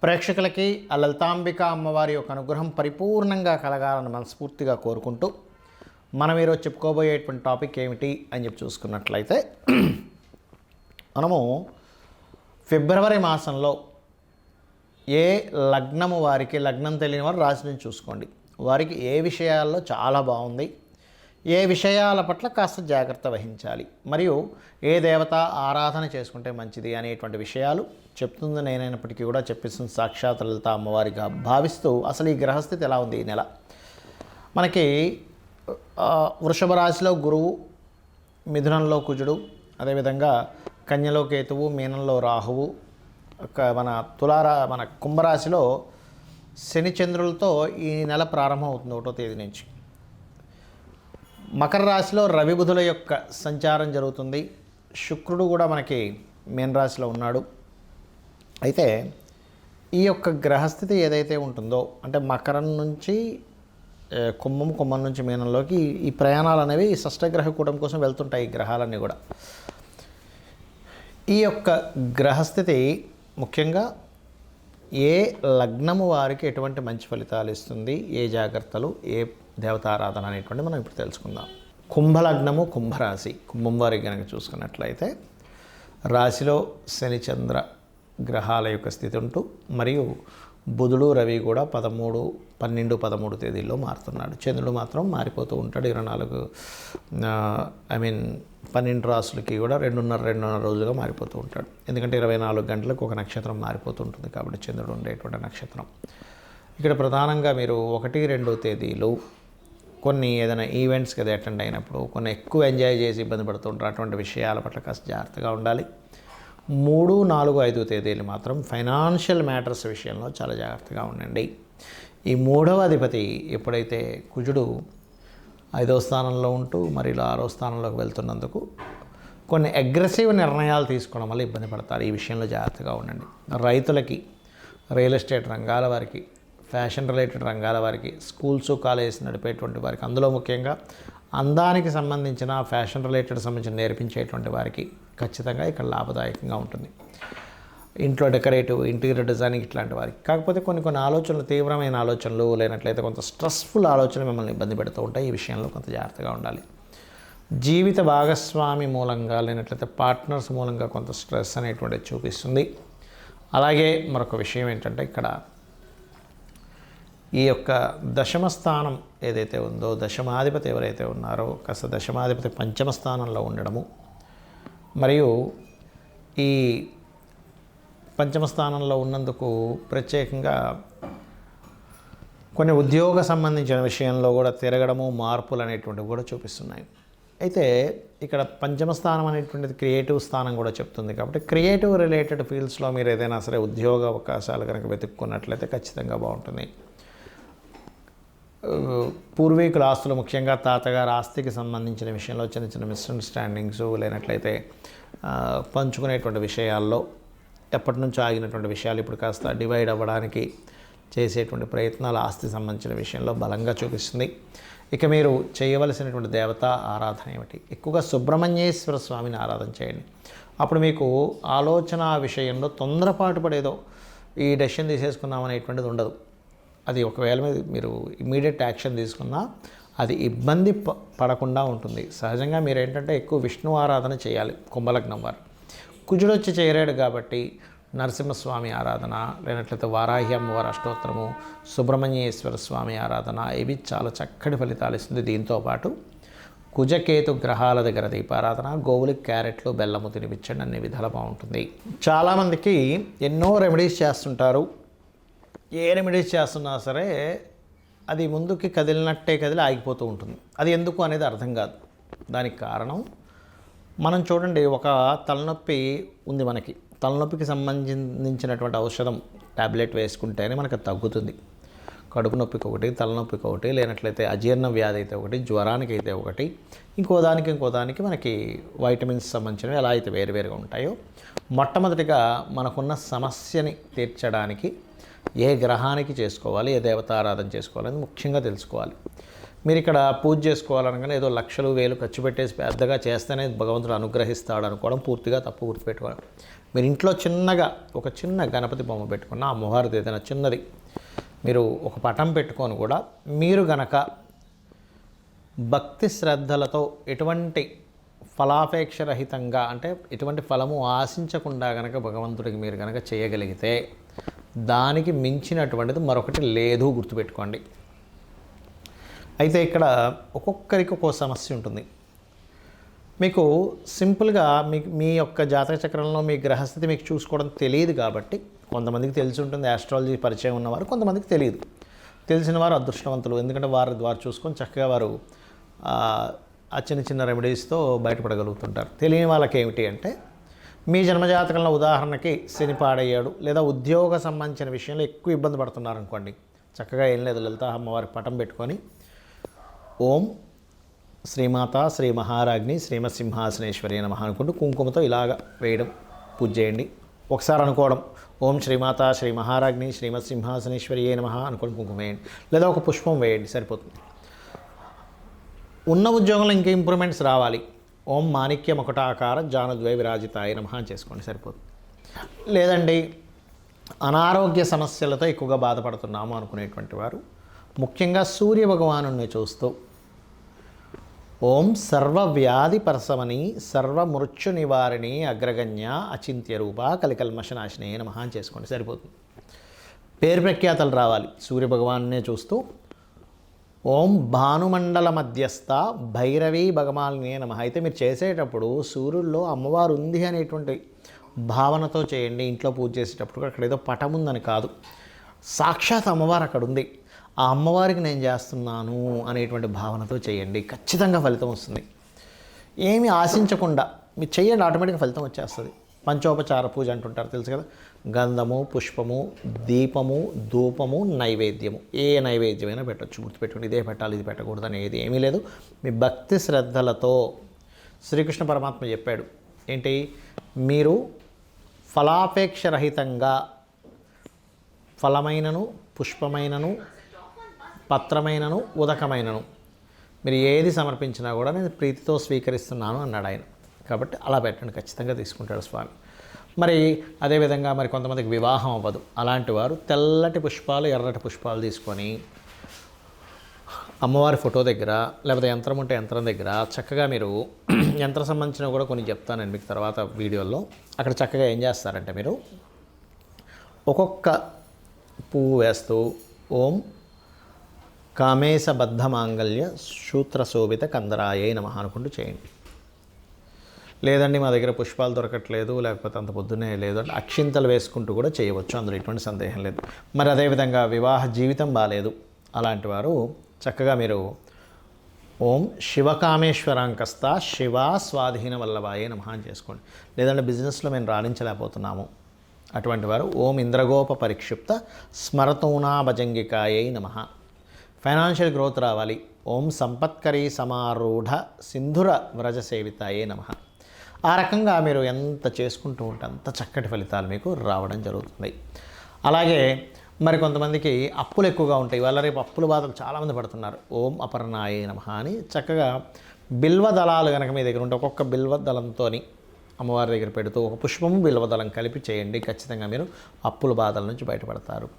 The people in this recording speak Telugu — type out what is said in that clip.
ప్రేక్షకులకి ఆ లలితాంబిక అమ్మవారి యొక్క అనుగ్రహం పరిపూర్ణంగా కలగాలని మనస్ఫూర్తిగా కోరుకుంటూ మనం ఈరోజు చెప్పుకోబోయేటువంటి టాపిక్ ఏమిటి అని చెప్పి చూసుకున్నట్లయితే మనము ఫిబ్రవరి మాసంలో ఏ లగ్నము వారికి, లగ్నం తెలియని వారు రాశి నుంచి చూసుకోండి, వారికి ఏ విషయాల్లో చాలా బాగుంది, ఏ విషయాల పట్ల కాస్త జాగ్రత్త వహించాలి, మరియు ఏ దేవత ఆరాధన చేసుకుంటే మంచిది అనేటువంటి విషయాలు చెప్తుంది నేనైనప్పటికీ కూడా చెప్పిస్తుంది సాక్షాత్ లలిత అమ్మవారిగా భావిస్తూ అసలు ఈ గ్రహస్థితి ఎలా ఉంది ఈ నెల. మనకి వృషభ రాశిలో గురువు, మిథునంలో కుజుడు, అదేవిధంగా కన్యలో కేతువు, మీనంలో రాహువు, మన కుంభరాశిలో శని చంద్రులతో ఈ నెల ప్రారంభం అవుతుంది 1వ తేదీ నుంచి. మకర రాశిలో రవి బుధుల యొక్క సంచారం జరుగుతుంది. శుక్రుడు కూడా మనకి మీన రాశిలో ఉన్నాడు. అయితే ఈ యొక్క గ్రహస్థితి ఏదైతే ఉంటుందో, అంటే మకరం నుంచి కుంభం నుంచి మీనంలోకి ఈ ప్రయాణాలు అనేవి షష్టగ్రహ కూటం కోసం వెళ్తుంటాయి. ఈ గ్రహాలన్నీ కూడా ఈ యొక్క గ్రహస్థితి ముఖ్యంగా ఏ లగ్నము వారికి ఎటువంటి మంచి ఫలితాలు ఇస్తుంది, ఏ జాగ్రత్తలు, ఏ దేవతారాధన అనేటువంటి మనం ఇప్పుడు తెలుసుకుందాం. కుంభలగ్నము, కుంభరాశి, కుంభం వారికి కనుక చూసుకున్నట్లయితే రాశిలో శని చంద్ర గ్రహాల యొక్క స్థితి ఉంటూ, మరియు బుధుడు రవి కూడా 13, 12, 13 తేదీల్లో మారుతున్నాడు. చంద్రుడు మాత్రం మారిపోతూ ఉంటాడు. 12 రాసులకి కూడా 2.5 రోజులుగా మారిపోతూ ఉంటాడు. ఎందుకంటే 24 గంటలకు ఒక నక్షత్రం మారిపోతూ ఉంటుంది కాబట్టి చంద్రుడు ఉండేటువంటి నక్షత్రం. ఇక్కడ ప్రధానంగా మీరు 1, 2 తేదీలు కొన్ని ఏదైనా ఈవెంట్స్కి అది అటెండ్ అయినప్పుడు కొన్ని ఎక్కువ ఎంజాయ్ చేసి ఇబ్బంది పడుతుంటారు. అటువంటి విషయాల పట్ల కాస్త జాగ్రత్తగా ఉండాలి. 3, 4, 5 తేదీలు మాత్రం ఫైనాన్షియల్ మ్యాటర్స్ విషయంలో చాలా జాగ్రత్తగా ఉండండి. ఈ 3వ అధిపతి ఎప్పుడైతే కుజుడు 5వ స్థానంలో ఉంటూ మరి ఇలా 6వ స్థానంలోకి వెళ్తున్నందుకు కొన్ని అగ్రెసివ్ నిర్ణయాలు తీసుకోవడం వల్ల ఇబ్బంది పడతారు. ఈ విషయంలో జాగ్రత్తగా ఉండండి. రైతులకి, రియల్ ఎస్టేట్ రంగాల వారికి, ఫ్యాషన్ రిలేటెడ్ రంగాల వారికి, స్కూల్స్ కాలేజెస్ నడిపేటువంటి వారికి, అందులో ముఖ్యంగా అందానికి సంబంధించిన ఫ్యాషన్ రిలేటెడ్ సంబంధించిన నేర్పించేటువంటి వారికి ఖచ్చితంగా ఇక్కడ లాభదాయకంగా ఉంటుంది. ఇంట్లో డెకరేటివ్, ఇంటీరియర్ డిజైనింగ్ ఇట్లాంటి వారికి. కాకపోతే కొన్ని ఆలోచనలు, తీవ్రమైన ఆలోచనలు లేనట్లయితే కొంత స్ట్రెస్ఫుల్ ఆలోచనలు మిమ్మల్ని ఇబ్బంది పెడుతూ ఉంటాయి. ఈ విషయంలో కొంత జాగ్రత్తగా ఉండాలి. జీవిత భాగస్వామి మూలంగా లేనట్లయితే పార్ట్నర్స్ మూలంగా కొంత స్ట్రెస్ అనేటువంటిది చూపిస్తుంది. అలాగే మరొక విషయం ఏంటంటే ఇక్కడ ఈ యొక్క దశమ స్థానం ఏదైతే ఉందో, దశమాధిపతి ఎవరైతే ఉన్నారో కాస్త దశమాధిపతి పంచమ స్థానంలో ఉండడము, మరియు ఈ పంచమ స్థానంలో ఉన్నందుకు ప్రత్యేకంగా కొన్ని ఉద్యోగ సంబంధించిన విషయంలో కూడా తిరగడము, మార్పులు అనేటువంటివి కూడా చూపిస్తున్నాయి. అయితే ఇక్కడ పంచమ స్థానం అనేటువంటిది క్రియేటివ్ స్థానం కూడా చెప్తుంది. కాబట్టి క్రియేటివ్ రిలేటెడ్ ఫీల్డ్స్లో మీరు ఏదైనా సరే ఉద్యోగ అవకాశాలు కనుక వెతుక్కున్నట్లయితే ఖచ్చితంగా బాగుంటుంది. పూర్వీకుల ఆస్తులు, ముఖ్యంగా తాతగారు ఆస్తికి సంబంధించిన విషయంలో చిన్న మిస్అండర్స్టాండింగ్స్ లేనట్లయితే పంచుకునేటువంటి విషయాల్లో ఎప్పటి నుంచో ఆగినటువంటి విషయాలు ఇప్పుడు కాస్త డివైడ్ అవ్వడానికి చేసేటువంటి ప్రయత్నాలు ఆస్తి సంబంధించిన విషయంలో బలంగా చూపిస్తుంది. ఇక మీరు చేయవలసినటువంటి దేవత ఆరాధన ఏమిటి? ఎక్కువగా సుబ్రహ్మణ్యేశ్వర స్వామిని ఆరాధన చేయండి. అప్పుడు మీకు ఆలోచన విషయంలో తొందరపాటు పడేదో ఈ డెసిషన్ తీసేసుకున్నామనేటువంటిది ఉండదు. అది ఒకవేళ మీరు ఇమీడియట్ యాక్షన్ తీసుకున్నా అది ఇబ్బంది పడకుండా ఉంటుంది. సహజంగా మీరు ఏంటంటే ఎక్కువ విష్ణు ఆరాధన చేయాలి. కుంభలగ్నం వారు కుజుడు వచ్చి చేరాడు కాబట్టి నరసింహస్వామి ఆరాధన, లేనట్లయితే వారాహి అమ్మవారి అష్టోత్తరము, సుబ్రహ్మణ్యేశ్వర స్వామి ఆరాధన, ఇవి చాలా చక్కటి ఫలితాలు ఇస్తుంది. దీంతోపాటు కుజకేతు గ్రహాల దగ్గర దీపారాధన, గోవులకి క్యారెట్లు, బెల్లము తినిపించండి, అన్ని విధాలు బాగుంటుంది. చాలామందికి ఎన్నో రెమెడీస్ చేస్తుంటారు. ఏ రెమెడీస్ చేస్తున్నా సరే అది ముందుకి కదిలినట్టే కదిలి ఆగిపోతూ ఉంటుంది. అది ఎందుకు అనేది అర్థం కాదు. దానికి కారణం మనం చూడండి, ఒక తలనొప్పి ఉంది మనకి. తలనొప్పికి సంబంధించినటువంటి ఔషధం ట్యాబ్లెట్ వేసుకుంటేనే మనకు తగ్గుతుంది. కడుపు నొప్పికి ఒకటి, తలనొప్పికి ఒకటి, లేనట్లయితే అజీర్ణ వ్యాధి అయితే ఒకటి, జ్వరానికి అయితే ఒకటి, ఇంకో దానికి మనకి వైటమిన్స్ సంబంధించినవి ఎలా అయితే వేరువేరుగా ఉంటాయో, మొట్టమొదటిగా మనకున్న సమస్యని తీర్చడానికి ఏ గ్రహానికి చేసుకోవాలి, ఏ దేవతారాధన చేసుకోవాలని ముఖ్యంగా తెలుసుకోవాలి. మీరు ఇక్కడ పూజ చేసుకోవాలనగానే ఏదో లక్షలు వేలు ఖర్చు పెట్టేసి పెద్దగా చేస్తేనే భగవంతుడు అనుగ్రహిస్తాడు అనుకోవడం పూర్తిగా తప్పు. గుర్తుపెట్టుకోవాలి. మీరు ఇంట్లో చిన్నగా ఒక చిన్న గణపతి బొమ్మ పెట్టుకున్న అమ్మవారిది ఏదైనా చిన్నది మీరు ఒక పటం పెట్టుకొని కూడా మీరు గనక భక్తి శ్రద్ధలతో ఎటువంటి ఫలాపేక్షరహితంగా అంటే ఎటువంటి ఫలము ఆశించకుండా గనక భగవంతుడికి మీరు గనక చేయగలిగితే దానికి మించినటువంటిది మరొకటి లేదు, గుర్తుపెట్టుకోండి. అయితే ఇక్కడ ఒక్కొక్కరికి ఒక్కో సమస్య ఉంటుంది. మీకు సింపుల్గా మీ యొక్క జాతక చక్రంలో మీ గ్రహస్థితి మీకు చూసుకోవడం తెలియదు కాబట్టి కొంతమందికి తెలిసి ఉంటుంది, ఆస్ట్రాలజీ పరిచయం ఉన్నవారు, కొంతమందికి తెలియదు. తెలిసిన వారు అదృష్టవంతులు, ఎందుకంటే వారు చూసుకొని చక్కగా వారు ఆ చిన్న చిన్న రెమెడీస్తో బయటపడగలుగుతుంటారు. తెలియని వాళ్ళకి ఏమిటి అంటే, మీ జన్మజాతకంలో ఉదాహరణకి శని పాడయ్యాడు లేదా ఉద్యోగ సంబంధించిన విషయంలో ఎక్కువ ఇబ్బంది పడుతున్నారు అనుకోండి, చక్కగా ఏం లేదు, లలిత అమ్మవారి పటం పెట్టుకొని ఓం శ్రీమాత శ్రీ మహారాజ్ని శ్రీమత్ సింహాసనేశ్వరి నమః అనుకుంటూ కుంకుమతో ఇలాగ వేయడం, పూజ చేయండి. ఒకసారి అనుకోవడం ఓం శ్రీమాత శ్రీ మహారాజ్ని శ్రీమత్ సింహాసనేశ్వరి నమః అనుకోండి, కుంకుమ వేయండి, లేదా ఒక పుష్పం వేయండి, సరిపోతుంది. ఉన్న ఉద్యోగంలో ఇంకా ఇంప్రూవ్మెంట్స్ రావాలి, ఓం మాణిక్య మకుటాకార జానుద్వై విరాజితాయ నమః చేసుకోండి, సరిపోతుంది. లేదండి అనారోగ్య సమస్యలతో ఎక్కువగా బాధపడుతున్నాము అనుకునేటువంటి వారు ముఖ్యంగా సూర్య భగవానుని చూస్తూ ఓం సర్వవ్యాధి పరసమని సర్వమృత్యు నివారిణి అగ్రగణ్య అచింత్య రూప కలికల్మషనాశినే నమః చేసుకోండి, సరిపోతుంది. పేరు ప్రఖ్యాతలు రావాలి, సూర్య భగవాన్నే చూస్తూ ఓం భానుమండల మధ్యస్థ భైరవీ భగవాన్నే నమః. అయితే మీరు చేసేటప్పుడు సూర్యుల్లో అమ్మవారు ఉంది అనేటువంటి భావనతో చేయండి. ఇంట్లో పూజ చేసేటప్పుడు అక్కడ ఏదో పటం ఉందని కాదు, సాక్షాత్ అమ్మవారు అక్కడ ఉంది, ఆ అమ్మవారికి నేను చేస్తున్నాను అనేటువంటి భావనతో చేయండి, ఖచ్చితంగా ఫలితం వస్తుంది. ఏమి ఆశించకుండా మీరు చేయండి, ఆటోమేటిక్గా ఫలితం వచ్చేస్తుంది. పంచోపచార పూజ అంటుంటారు, తెలుసు కదా, గంధము, పుష్పము, దీపము, ధూపము, నైవేద్యము, ఏ నైవేద్యమైనా పెట్టచ్చు, గుర్తుపెట్టుకోండి. ఇదే పెట్టాలి, ఇది పెట్టకూడదు అనేది ఏమీ లేదు. మీ భక్తి శ్రద్ధలతో శ్రీకృష్ణ పరమాత్మ చెప్పాడు ఏంటి, మీరు ఫలాపేక్ష రహితంగా ఫలమైనను పుష్పమైనను పత్రమైనను ఉదకమైనను మీరు ఏది సమర్పించినా కూడా నేను ప్రీతితో స్వీకరిస్తున్నాను అన్నాడు ఆయన. కాబట్టి అలా పెట్టండి, ఖచ్చితంగా తీసుకుంటాడు స్వామి. మరి అదేవిధంగా మరి కొంతమందికి వివాహం అవ్వదు, అలాంటి వారు తెల్లటి పుష్పాలు ఎర్రటి పుష్పాలు తీసుకొని అమ్మవారి ఫోటో దగ్గర లేకపోతే యంత్రం ఉంటే యంత్రం దగ్గర చక్కగా మీరు యంత్రం సంబంధించినవి కూడా కొన్ని చెప్తానండి మీకు తర్వాత వీడియోలో. అక్కడ చక్కగా ఏం చేస్తారంటే మీరు ఒక్కొక్క పువ్వు వేస్తూ ఓం కామేశబద్ధ మాంగళ్య సూత్రశోభిత కందరాయే నమః అనుకుంటూ చేయండి. లేదండి మా దగ్గర పుష్పాలు దొరకట్లేదు, లేకపోతే అంత పొద్దున్నే లేదు అంటే అక్షింతలు వేసుకుంటూ కూడా చేయవచ్చు, అందులో ఎటువంటి సందేహం లేదు. మరి అదేవిధంగా వివాహ జీవితం బాగాలేదు, అలాంటి వారు చక్కగా మీరు ఓం శివకామేశ్వరాంకస్త శివ స్వాధీన వల్లభాయే నమః చేసుకోండి. లేదంటే బిజినెస్లో మేము రాణించలేకపోతున్నాము, అటువంటి వారు ఓం ఇంద్రగోప పరిక్షిప్త స్మరతూనా భజంగికాయై నమః. ఫైనాన్షియల్ గ్రోత్ రావాలి, ఓం సంపత్కరీ సమారూఢ సింధుర వ్రజ సేవితాయే నమః. ఆ రకంగా మీరు ఎంత చేసుకుంటూ ఉంటే అంత చక్కటి ఫలితాలు మీకు రావడం జరుగుతుంది. అలాగే మరి కొంతమందికి అప్పులు ఎక్కువగా ఉంటాయి, వాళ్ళ రేపు అప్పుల బాధలు చాలామంది పడుతున్నారు, ఓం అపర్ణాయే నమః అని చక్కగా బిల్వ దళాలు కనుక మీ దగ్గర ఉంటే ఒక్కొక్క బిల్వ దళంతో అమ్మవారి దగ్గర పెడుతూ ఒక పుష్పము బిల్వ దళం కలిపి చేయండి, ఖచ్చితంగా మీరు అప్పుల బాధల నుంచి బయటపడతారు.